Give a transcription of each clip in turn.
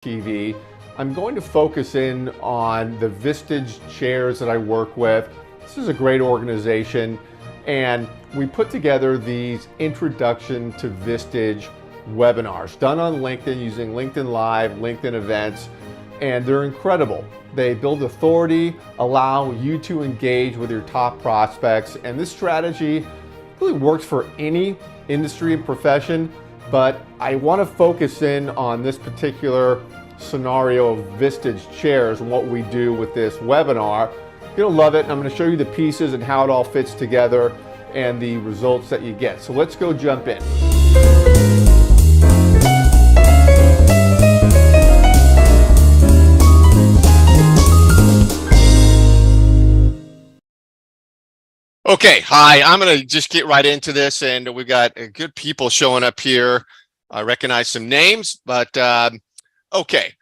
TV, I'm going to focus in on the Vistage Chairs that I work with. This is a great organization, and we put together these introduction to Vistage webinars done on LinkedIn using LinkedIn Live, LinkedIn events, and they're incredible. They build authority, allow you to engage with your top prospects, and this strategy really works for any industry and profession, but I want to focus in on this particular scenario of Vistage Chairs and what we do with this webinar. You're going to love it, and I'm going to show you the pieces and how it all fits together and the results that you get. So let's go jump in. Okay, hi, I'm going to just get right into this, and we've got good people showing up here. I recognize some names, but okay.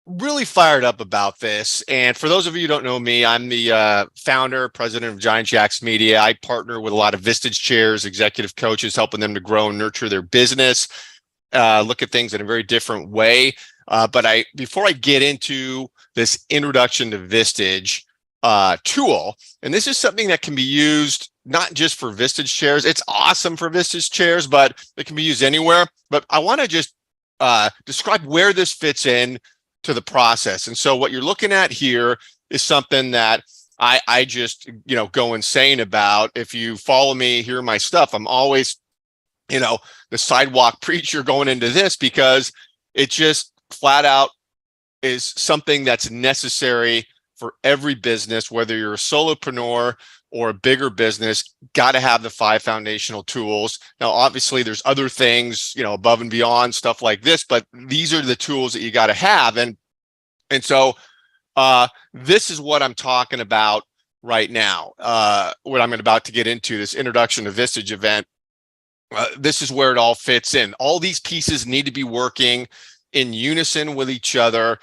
Really fired up about this. And for those of you who don't know me, I'm the founder, president of Giant Jacks Media. I partner with a lot of Vistage Chairs, executive coaches, helping them to grow and nurture their business, look at things in a very different way. But before I get into this introduction to Vistage tool, and this is something that can be used not just for Vistage Chairs. It's awesome for Vistage Chairs, but it can be used anywhere. But I want to just describe where this fits in to the process. And so what you're looking at here is something that I just, go insane about. If you follow me, hear my stuff, I'm always, the sidewalk preacher going into this, because it just flat out is something that's necessary for every business, whether you're a solopreneur or a bigger business. Got to have the 5 foundational tools. Now, obviously there's other things, above and beyond stuff like this, but these are the tools that you got to have. And so this is what I'm talking about right now, what I'm about to get into, this introduction to Vistage event. This is where it all fits in. All these pieces need to be working in unison with each other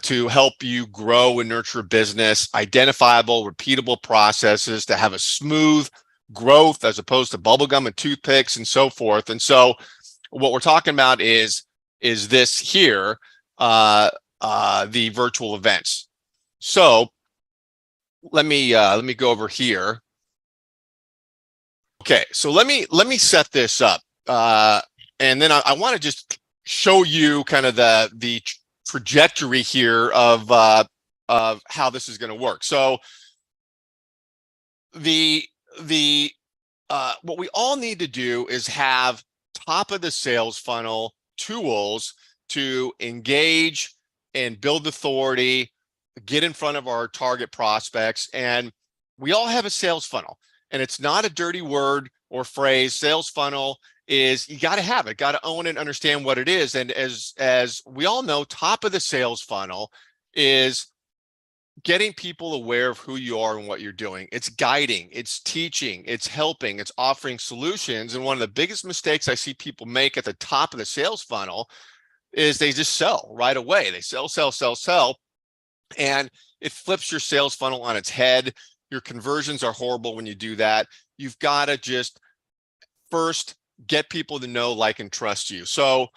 to help you grow and nurture a business, identifiable, repeatable processes to have a smooth growth as opposed to bubblegum and toothpicks and so forth. And so what we're talking about is this here, the virtual events. So let me go over here. Okay, so let me set this up, and then I want to just show you kind of the trajectory here of how this is going to work. So what we all need to do is have top of the sales funnel tools to engage and build authority, get in front of our target prospects. And we all have a sales funnel, and it's not a dirty word or phrase. Sales funnel is, you got to have it, got to own it, understand what it is. And as we all know, top of the sales funnel is getting people aware of who you are and what you're doing. It's guiding, it's teaching, it's helping, it's offering solutions. And one of the biggest mistakes I see people make at the top of the sales funnel is they just sell right away. They sell, sell, sell, sell, and it flips your sales funnel on its head. Your conversions are horrible when you do that. You've got to just first get people to know, like, and trust you. So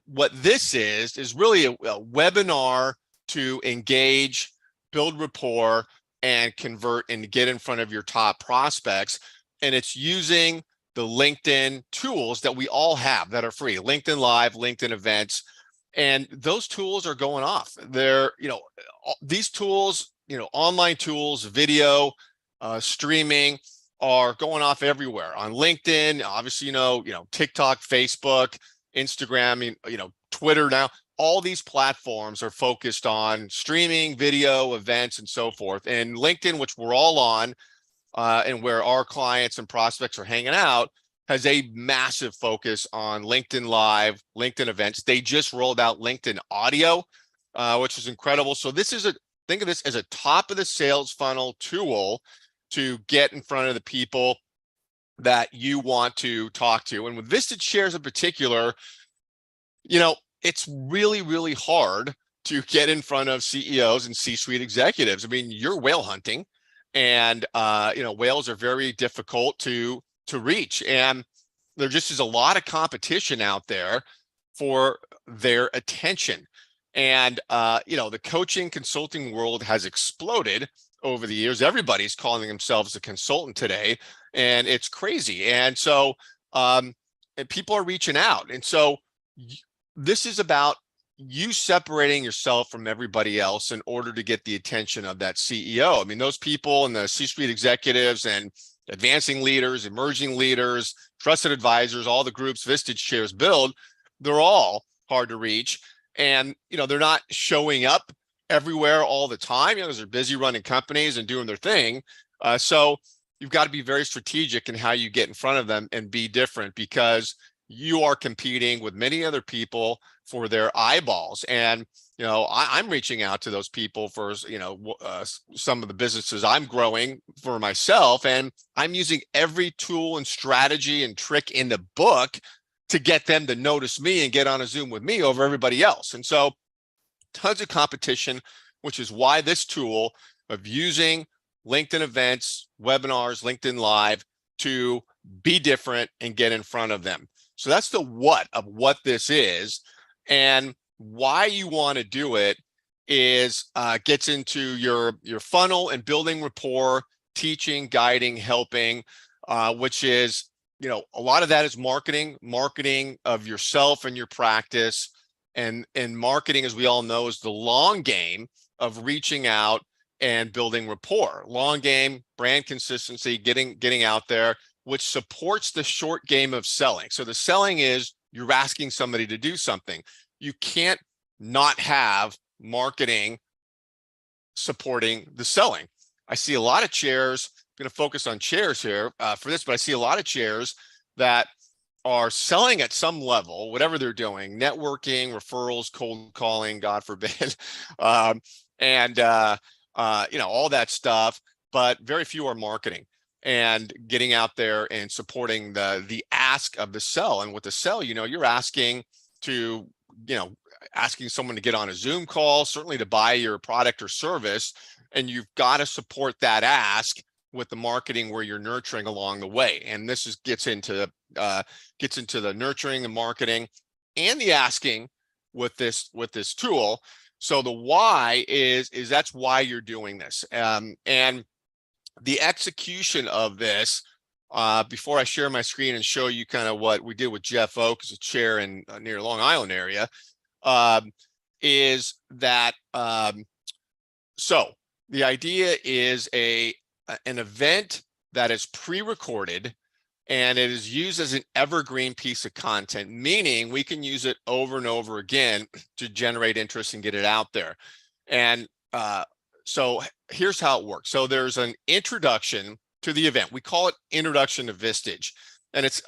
what this is really a webinar to engage, build rapport, and convert and get in front of your top prospects. And it's using the LinkedIn tools that we all have that are free: LinkedIn Live, LinkedIn Events. And those tools are going off. They're, these tools, online tools, video, streaming, are going off everywhere on LinkedIn. Obviously, TikTok, Facebook, Instagram, Twitter now. All these platforms are focused on streaming, video, events, and so forth. And LinkedIn, which we're all on, and where our clients and prospects are hanging out, has a massive focus on LinkedIn Live, LinkedIn Events. They just rolled out LinkedIn Audio, which is incredible. So think of this as a top of the sales funnel tool to get in front of the people that you want to talk to. And with Vistage Chairs in particular, it's really, really hard to get in front of CEOs and C-suite executives. I mean, you're whale hunting, and whales are very difficult to reach, and there just is a lot of competition out there. for their attention. And, the coaching consulting world has exploded over the years. Everybody's calling themselves a consultant today, and it's crazy. And so, and people are reaching out. And so this is about you separating yourself from everybody else in order to get the attention of that CEO. I mean, those people and the C-suite executives and advancing leaders, emerging leaders, trusted advisors, all the groups Vistage Chairs build, they're all hard to reach. And, they're not showing up everywhere all the time, because they're busy running companies and doing their thing. So you've got to be very strategic in how you get in front of them and be different, because you are competing with many other people for their eyeballs. And, I'm reaching out to those people for, some of the businesses I'm growing for myself. And I'm using every tool and strategy and trick in the book to get them to notice me and get on a Zoom with me over everybody else. And so tons of competition, which is why this tool of using LinkedIn events, webinars, LinkedIn Live to be different and get in front of them. So that's the what of what this is. And why you want to do it is gets into your funnel and building rapport, teaching, guiding, helping, which is, a lot of that is marketing of yourself and your practice. And marketing, as we all know, is the long game of reaching out and building rapport. Long game, brand consistency, getting out there, which supports the short game of selling. So the selling is you're asking somebody to do something. You can't not have marketing supporting the selling. I see a lot of chairs. I'm going to focus on chairs here for this, but I see a lot of chairs that are selling at some level, whatever they're doing, networking, referrals, cold calling, God forbid, and all that stuff, but very few are marketing and getting out there and supporting the ask of the sell. And with the sell, you're asking to, asking someone to get on a Zoom call, certainly to buy your product or service, and you've got to support that ask with the marketing where you're nurturing along the way. And this gets into the nurturing and marketing and the asking with this tool. So the why is that's why you're doing this. And the execution of this, before I share my screen and show you kind of what we did with Jeff Oak as a chair in near Long Island area, is that so the idea is an event that is pre-recorded, and it is used as an evergreen piece of content, meaning we can use it over and over again to generate interest and get it out there. And so here's how it works. So there's an introduction to the event. We call it Introduction to Vistage. And it's,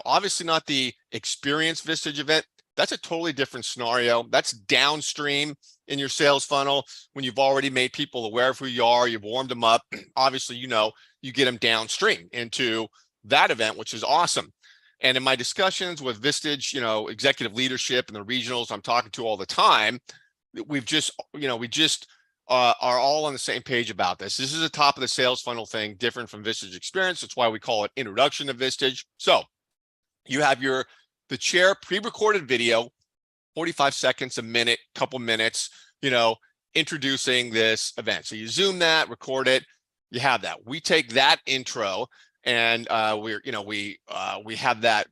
obviously not the Experience Vistage event. That's a totally different scenario. That's downstream in your sales funnel when you've already made people aware of who you are, you've warmed them up. Obviously, you get them downstream into that event, which is awesome. And in my discussions with Vistage, executive leadership and the regionals I'm talking to all the time, we just are all on the same page about this. This is a top of the sales funnel thing, different from Vistage Experience. That's why we call it Introduction to Vistage. So you have the chair pre-recorded video, 45 seconds, a minute, couple minutes, introducing this event. So you Zoom that, record it, you have that. We take that intro and we have that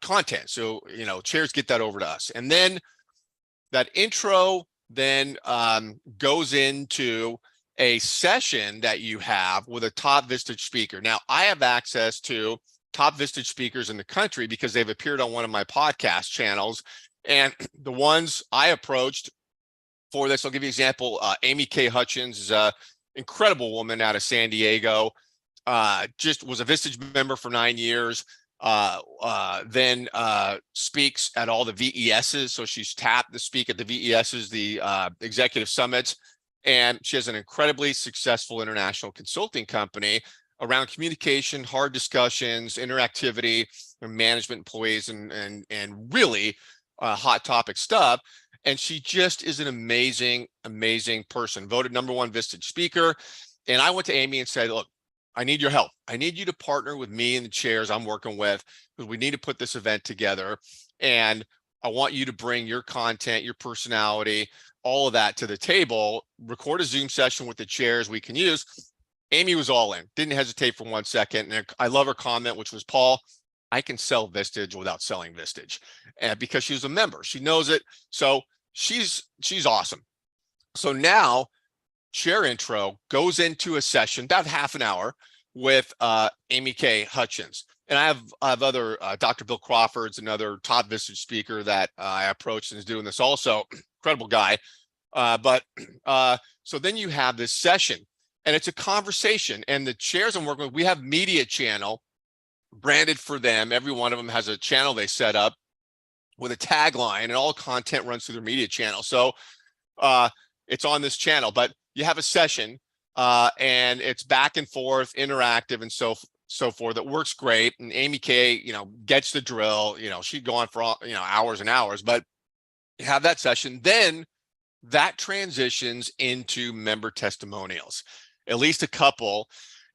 content. So, chairs get that over to us. And then that intro then goes into a session that you have with a top Vistage speaker. Now, I have access to top Vistage speakers in the country because they've appeared on one of my podcast channels. And the ones I approached for this, I'll give you an example. Amy K. Hutchins is an incredible woman out of San Diego. Just was a Vistage member for 9 years. Then speaks at all the VESs. So she's tapped to speak at the VESs, the executive summits. And she has an incredibly successful international consulting company around communication, hard discussions, interactivity, management, employees, and really hot topic stuff. And she just is an amazing, amazing person. Voted #1 Vistage speaker. And I went to Amy and said, look, I need your help. I need you to partner with me and the chairs I'm working with, because we need to put this event together. And I want you to bring your content, your personality, all of that to the table, record a Zoom session with the chairs we can use. Amy was all in, didn't hesitate for 1 second. And I love her comment, which was, Paul, I can sell Vistage without selling Vistage. And because she's a member, she knows it. So she's awesome. So now chair intro goes into a session, about half an hour, with Amy K. Hutchins. And I have other, Dr. Bill Crawford's another top Vistage speaker that I approached and is doing this also. Incredible guy. So then you have this session, and it's a conversation. And the chairs I'm working with, we have media channel branded for them. Every one of them has a channel they set up with a tagline, and all content runs through their media channel. So it's on this channel, but you have a session and it's back and forth, interactive, and so forth. That works great. And Amy K, gets the drill. She'd go on for hours and hours, but you have that session. Then that transitions into member testimonials, at least a couple.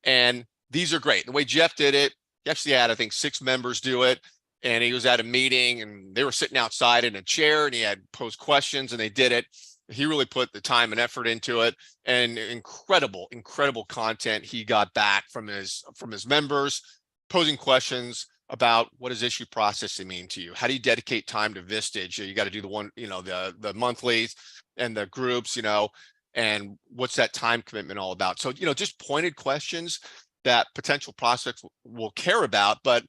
And these are great. The way Jeff did it, he actually had, I think, 6 members do it. And he was at a meeting and they were sitting outside in a chair, and he had posed questions and they did it. He really put the time and effort into it, and incredible content he got back from his members, posing questions about what does issue processing mean to you? How do you dedicate time to Vistage? You got to do the one, the monthlies and the groups, and what's that time commitment all about? So, just pointed questions that potential prospects will care about, but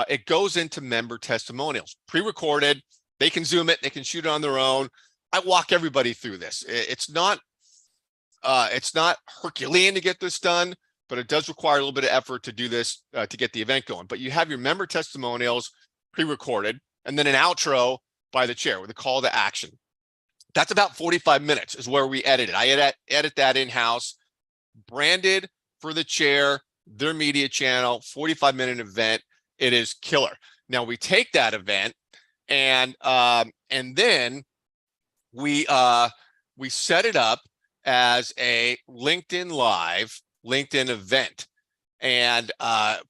it goes into member testimonials, pre-recorded. They can Zoom it, they can shoot it on their own. I walk everybody through this. It's not Herculean to get this done, but it does require a little bit of effort to do this to get the event going. But you have your member testimonials pre-recorded, and then an outro by the chair with a call to action. That's about 45 minutes is where we edit it. I edit that in-house, branded for the chair, their media channel, 45-minute event. It is killer. Now we take that event and then we set it up as a LinkedIn Live LinkedIn event, and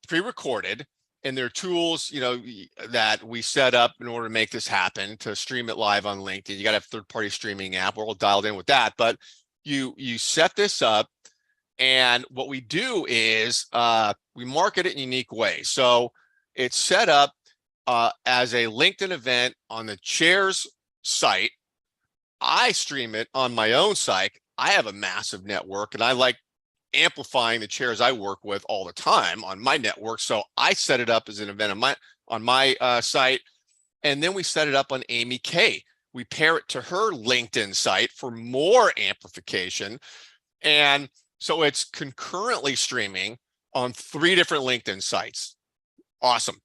pre-recorded. And there are tools, that we set up in order to make this happen, to stream it live on LinkedIn. You got to have third-party streaming app. We're all dialed in with that. But you set this up, and what we do is we market it in a unique way. So it's set up as a LinkedIn event on the chair's site. I stream it on my own site. I have a massive network, and I like amplifying the chairs I work with all the time on my network. So I set it up as an event on my site, and then we set it up on Amy K. We pair it to her LinkedIn site for more amplification. And so it's concurrently streaming on 3 different LinkedIn sites. Awesome.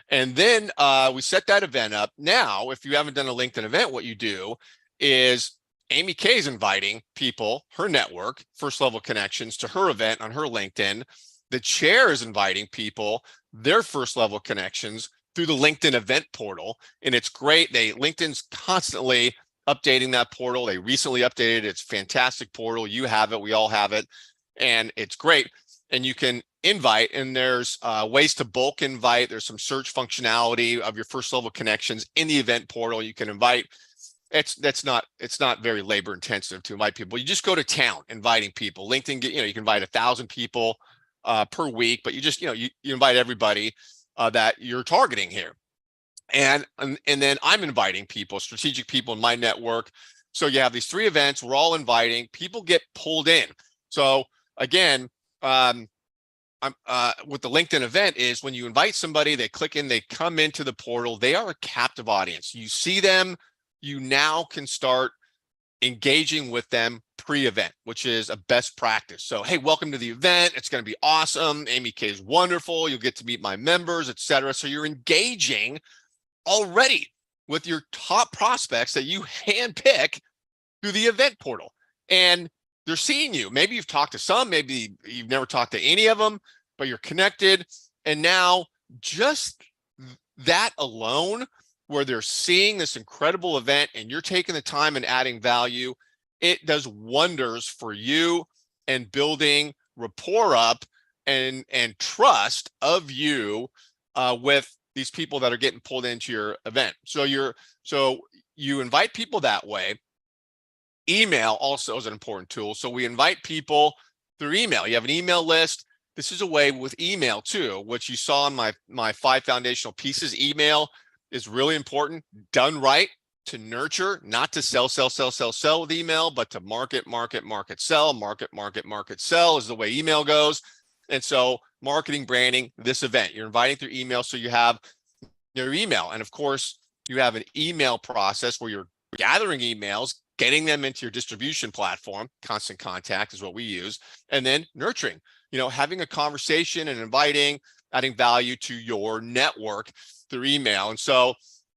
And then we set that event up. Now, if you haven't done a LinkedIn event, what you do is Amy K is inviting people, her network, first level connections, to her event on her LinkedIn. The chair is inviting people, their first level connections, through the LinkedIn event portal. And it's great. LinkedIn's constantly updating that portal. They recently updated it. It's a fantastic portal. You have it. We all have it. And it's great. And you can invite, and there's ways to bulk invite. There's some search functionality of your first level connections in the event portal. You can invite. It's not very labor intensive to invite people. You just go to town inviting people. LinkedIn, you can invite 1,000 people per week, but you just, you invite everybody that you're targeting here. And then I'm inviting people, strategic people in my network. So you have these 3 events. We're all inviting. People get pulled in. So again, with the LinkedIn event is when you invite somebody, they click in, they come into the portal. They are a captive audience. You see them. You now can start engaging with them pre-event, which is a best practice. So, hey, welcome to the event. It's going to be awesome. Amy K is wonderful. You'll get to meet my members, etc. So you're engaging already with your top prospects that you handpick through the event portal. And they're seeing you. Maybe you've talked to some, maybe you've never talked to any of them, but you're connected. And now just that alone, where they're seeing this incredible event and you're taking the time and adding value, it does wonders for you and building rapport up and trust of you with these people that are getting pulled into your event. So you're So you invite people that way. Email also is an important tool. So we invite people through email. You have an email list. This is a way with email too, which you saw in my 5 foundational pieces. Email is really important, done right, to nurture, not to sell with email, but to market, sell is the way email goes. And so marketing, branding, this event, you're inviting through email. So you have your email. And of course, you have an email process where you're gathering emails, getting them into your distribution platform. Constant contact is what we use. And then nurturing, having a conversation and inviting, adding value to your network through email. And so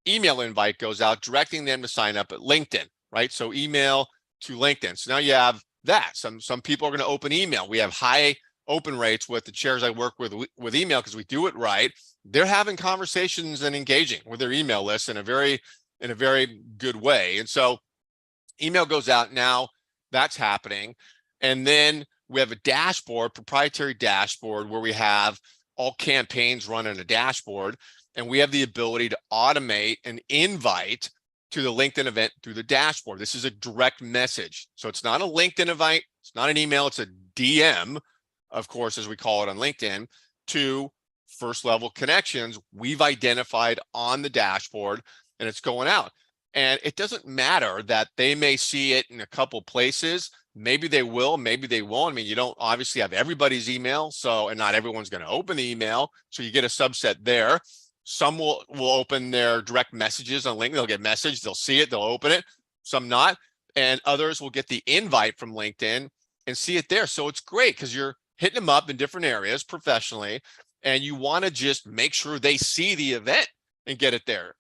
email invite goes out, directing them to sign up at LinkedIn, right? So email to LinkedIn. So now you have that. Some people are going to open email. We have high open rates with the chairs I work with email because we do it right. They're having conversations and engaging with their email list in a very good way. And so email goes out now, that's happening. And then we have a dashboard, proprietary dashboard, where we have all campaigns run in a dashboard, and we have the ability to automate an invite to the LinkedIn event through the dashboard. This is a direct message. So it's not a LinkedIn invite, it's not an email, it's a DM, of course, as we call it on LinkedIn, to first level connections we've identified on the dashboard, and it's going out. And it doesn't matter that they may see it in a couple places. Maybe they will, maybe they won't. I mean, you don't obviously have everybody's email, and not everyone's going to open the email. So you get a subset there. Some will open their direct messages on LinkedIn. They'll get messaged, they'll see it, they'll open it, some not. And others will get the invite from LinkedIn and see it there. So it's great because you're hitting them up in different areas professionally, and you want to just make sure they see the event and get it there.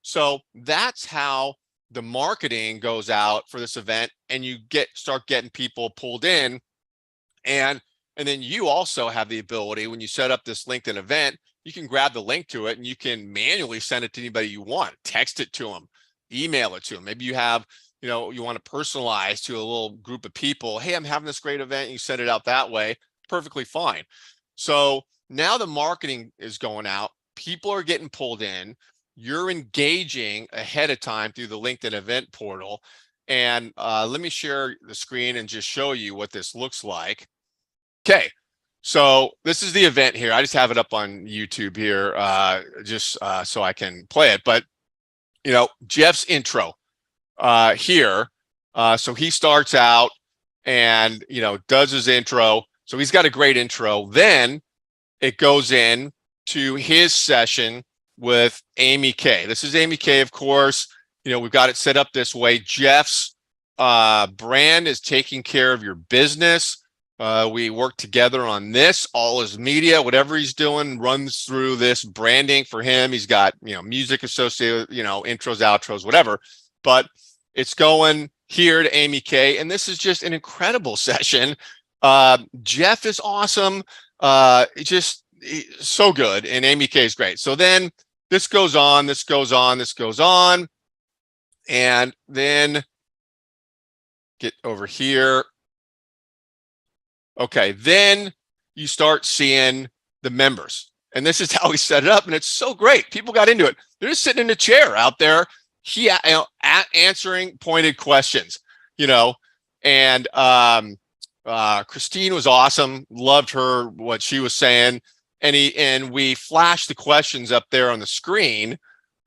So that's how the marketing goes out for this event, and you start getting people pulled in. And then you also have the ability, when you set up this LinkedIn event, you can grab the link to it and you can manually send it to anybody you want, text it to them, email it to them. Maybe you have, you want to personalize to a little group of people. Hey, I'm having this great event. You send it out that way. Perfectly fine. So now the marketing is going out. People are getting pulled in. You're engaging ahead of time through the LinkedIn event portal. And let me share the screen and just show you what this looks like. Okay, so this is the event here. I just have it up on YouTube here just so I can play it. But, Jeff's intro here. So he starts out and, does his intro. So he's got a great intro. Then it goes in to his session with Amy K. This is Amy K, of course. We've got it set up this way. Jeff's brand is taking care of your business. We work together on this. All his media, whatever he's doing, runs through this branding for him. He's got, music associated, intros, outros, whatever. But it's going here to Amy K. And this is just an incredible session. Jeff is awesome. Just so good. And Amy K is great. So then this goes on. And then get over here. Okay, then you start seeing the members. And this is how we set it up. And it's so great. People got into it. They're just sitting in a chair out there, answering pointed questions, and Christine was awesome. Loved her, what she was saying. And we flashed the questions up there on the screen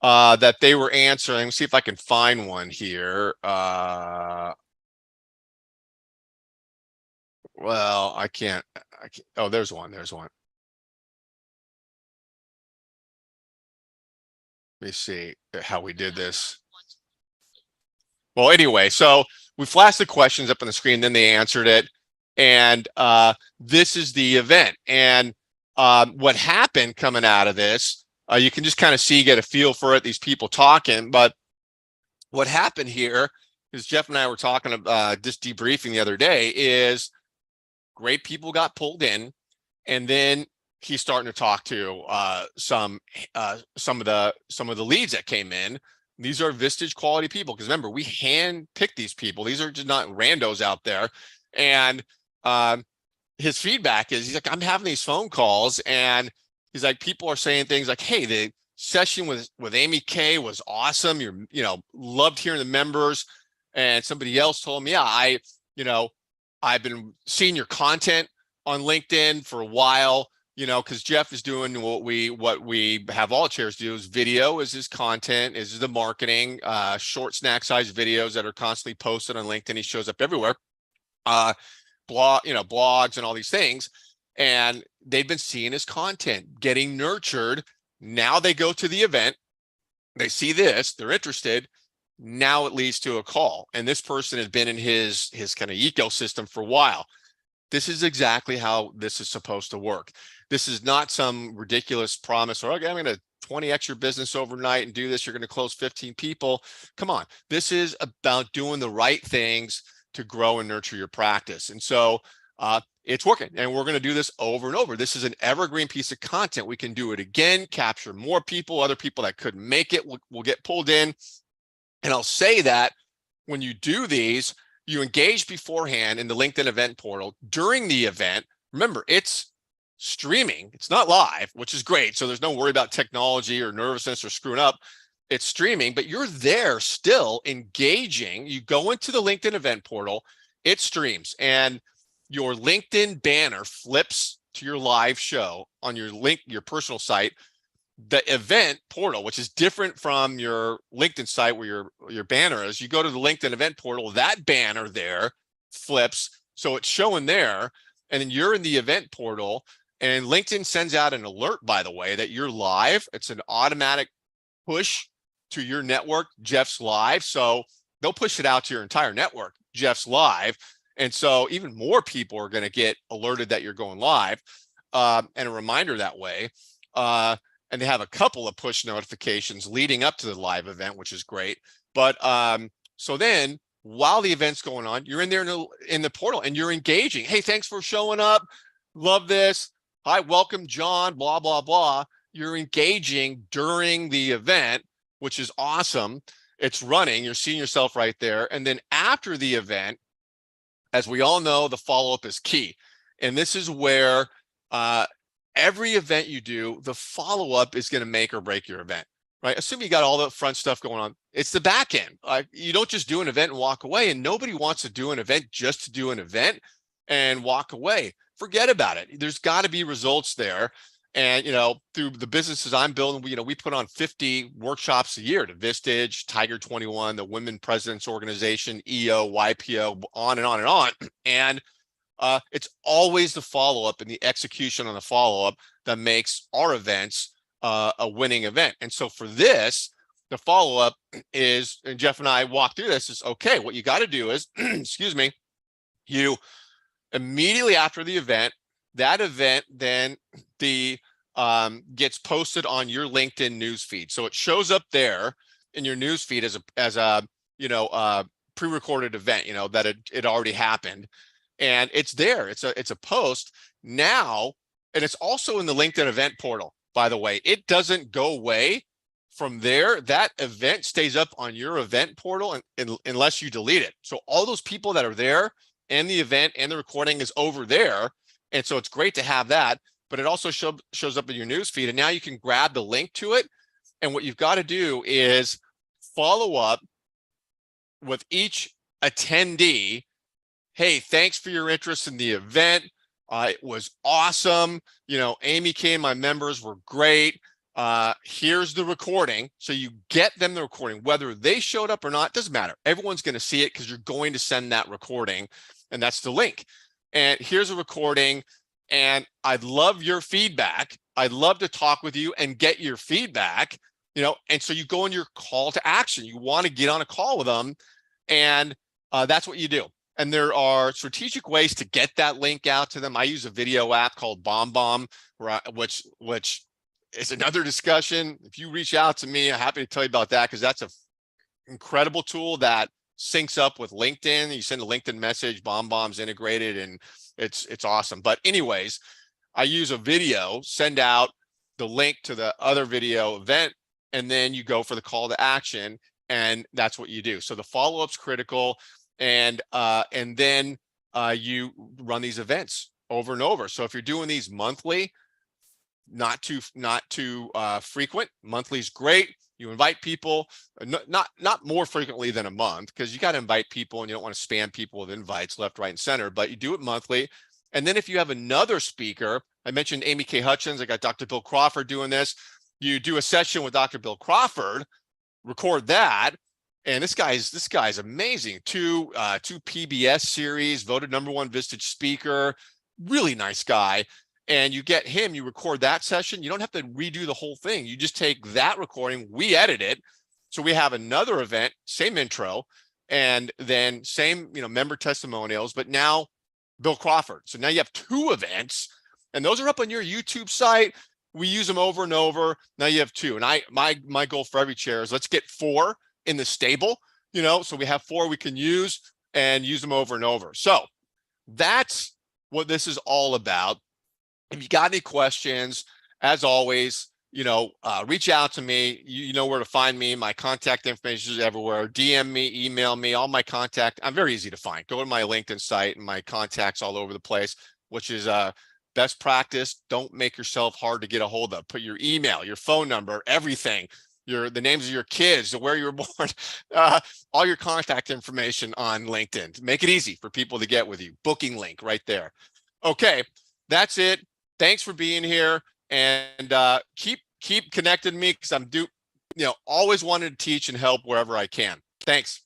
that they were answering. Let's see if I can find one here. Well, I can't. Oh, there's one. Let me see how we did this. Well, anyway, so we flashed the questions up on the screen, then they answered it. And this is the event. And what happened coming out of this, you can just kind of get a feel for it, these people talking. But what happened here is Jeff and I were talking about just debriefing the other day is great people got pulled in, and then he's starting to talk to some of the leads that came in. These are Vistage quality people, because remember, we hand pick these people. These are just not randos out there. And his feedback is, he's like, I'm having these phone calls, and he's like, people are saying things like, hey, session with Amy Kay was awesome. Loved hearing the members. And somebody else told me, yeah, I've been seeing your content on LinkedIn for a while, because Jeff is doing what we have all chairs do, is video is his content, is the marketing, short snack size videos that are constantly posted on LinkedIn. He shows up everywhere, blogs and all these things. And they've been seeing his content, getting nurtured. Now they go to the event, they see this, they're interested. Now it leads to a call. And this person has been in his kind of ecosystem for a while. This is exactly how this is supposed to work. This is not some ridiculous promise or, okay, I'm going to 20x your business overnight and do this. You're going to close 15 people. Come on. This is about doing the right things to grow and nurture your practice. And so it's working, and we're going to do this over and over. This is an evergreen piece of content. We can do it again, capture more people, other people that couldn't make it will get pulled in. And I'll say that when you do these, you engage beforehand in the LinkedIn event portal. During the event, remember, it's streaming. It's not live, which is great. So there's no worry about technology or nervousness or screwing up. It's streaming, but you're there still engaging. You go into the LinkedIn event portal, it streams, and your LinkedIn banner flips to your live show on your personal site. The event portal, which is different from your LinkedIn site where your banner is, you go to the LinkedIn event portal, that banner there flips. So it's showing there, and then you're in the event portal, and LinkedIn sends out an alert, by the way, that you're live. It's an automatic push to your network, Jeff's live. So they'll push it out to your entire network, Jeff's live. And so even more people are going to get alerted that you're going live, and a reminder that way. And they have a couple of push notifications leading up to the live event, which is great. But so then while the event's going on, you're in there in the portal and you're engaging. Hey, thanks for showing up. Love this. Hi, welcome, John, blah, blah, blah. You're engaging during the event, which is awesome. It's running. You're seeing yourself right there. And then after the event, as we all know, the follow-up is key. And this is where every event you do, the follow-up is going to make or break your event, right? Assume you got all the front stuff going on. It's the back end. You don't just do an event and walk away, and nobody wants to do an event just to do an event and walk away. Forget about it. There's got to be results there. And, through the businesses I'm building, we put on 50 workshops a year to Vistage, Tiger 21, the Women Presidents Organization, EO, YPO, on and on and on. And it's always the follow-up and the execution on the follow-up that makes our events a winning event. And so for this, the follow-up is, and Jeff and I walk through this, is okay, what you got to do is, excuse me, you immediately after the event, that event then gets posted on your LinkedIn newsfeed. So it shows up there in your newsfeed as a pre-recorded event, that it already happened. And it's there. It's a post now, and it's also in the LinkedIn event portal, by the way. It doesn't go away from there. That event stays up on your event portal unless you delete it. So all those people that are there and the event and the recording is over there. And so it's great to have that, but it also shows up in your news feed. And now you can grab the link to it. And what you've got to do is follow up with each attendee. Hey, thanks for your interest in the event. It was awesome. Amy Kay and my members were great. Here's the recording. So you get them the recording, whether they showed up or not, doesn't matter. Everyone's going to see it because you're going to send that recording, and that's the link. And here's a recording, and I'd love your feedback. I'd love to talk with you and get your feedback, and so you go in your call to action. You want to get on a call with them, and that's what you do. And there are strategic ways to get that link out to them. I use a video app called BombBomb, which is another discussion. If you reach out to me, I'm happy to tell you about that, because that's an incredible tool that syncs up with LinkedIn. You send a LinkedIn message, BombBomb's integrated, and it's awesome. But anyways, I use a video, send out the link to the other video event, and then you go for the call to action, and that's what you do. So the follow-up's critical, and then you run these events over and over. So if you're doing these monthly, not too frequent. Monthly is great. You invite people, not more frequently than a month, because you got to invite people and you don't want to spam people with invites left, right, and center, but you do it monthly. And then if you have another speaker, I mentioned Amy K. Hutchins, I got Dr. Bill Crawford doing this. You do a session with Dr. Bill Crawford, record that. And this guy's amazing. Two PBS series, voted #1 Vistage speaker, really nice guy. And you get him, you record that session. You don't have to redo the whole thing. You just take that recording, we edit it. So we have another event, same intro, and then same, member testimonials, but now Bill Crawford. So now you have 2 events, and those are up on your YouTube site. We use them over and over. Now you have 2. And my goal for every chair is let's get 4 in the stable, so we have 4 we can use and use them over and over. So that's what this is all about. If you got any questions, as always, reach out to me. You know where to find me. My contact information is everywhere. DM me, email me, all my contact. I'm very easy to find. Go to my LinkedIn site and my contacts all over the place, which is best practice. Don't make yourself hard to get a hold of. Put your email, your phone number, everything, the names of your kids, where you were born, all your contact information on LinkedIn. Make it easy for people to get with you. Booking link right there. Okay, that's it. Thanks for being here, and keep connected to me, because I'm always wanted to teach and help wherever I can. Thanks.